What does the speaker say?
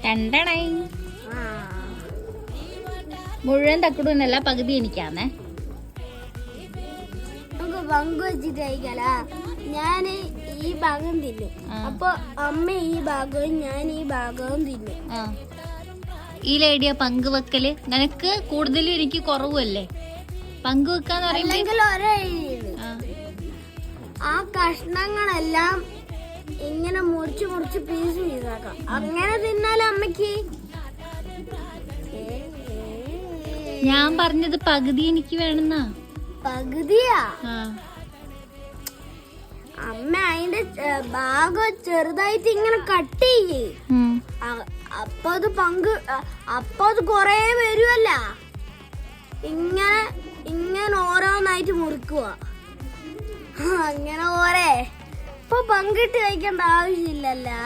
രണ്ടണൈ മുഴുവൻ തക്കുടൂന്നല്ല, പകുതി എനിക്കാന്നേ. നമുക്ക് പങ്ക് വെച്ചിട്ട് കഴിക്കാലാ. ഞാൻ ഈ ഭാഗം തിന്നും, അപ്പൊ അമ്മ ഈ ഭാഗവും ഞാൻ ഈ ഭാഗവും തിന്നും. ഈ ലേഡിയ പങ്കുവെക്കല്. നിനക്ക് കൂടുതലും എനിക്ക് കുറവല്ലേ പങ്കുവെക്കാന്ന് പറയുമ്പോ. ആ കഷ്ണങ്ങളെല്ലാം ഇങ്ങനെ മുറിച്ച് മുറിച്ച് പീസ് പീസാക്കാം. അങ്ങനെ തിന്നാലും അമ്മക്ക്. ഞാൻ പറഞ്ഞത് പകുതി എനിക്ക് വേണമെന്നാ. പകുതിയാ? അമ്മ അതിന്റെ ഭാഗം ചെറുതായിട്ട് ഇങ്ങനെ കട്ട് ചെയ്യേ. അപ്പൊ അത് അപ്പൊ അത് കൊറേ വരുമല്ല. ഇങ്ങനെ ഇങ്ങനെ ഓരോന്നായിട്ട് മുറിക്കുക. അങ്ങനെ പോരെ. ഇപ്പൊ പങ്കിട്ട് കഴിക്കേണ്ട ആവശ്യമില്ലല്ലോ.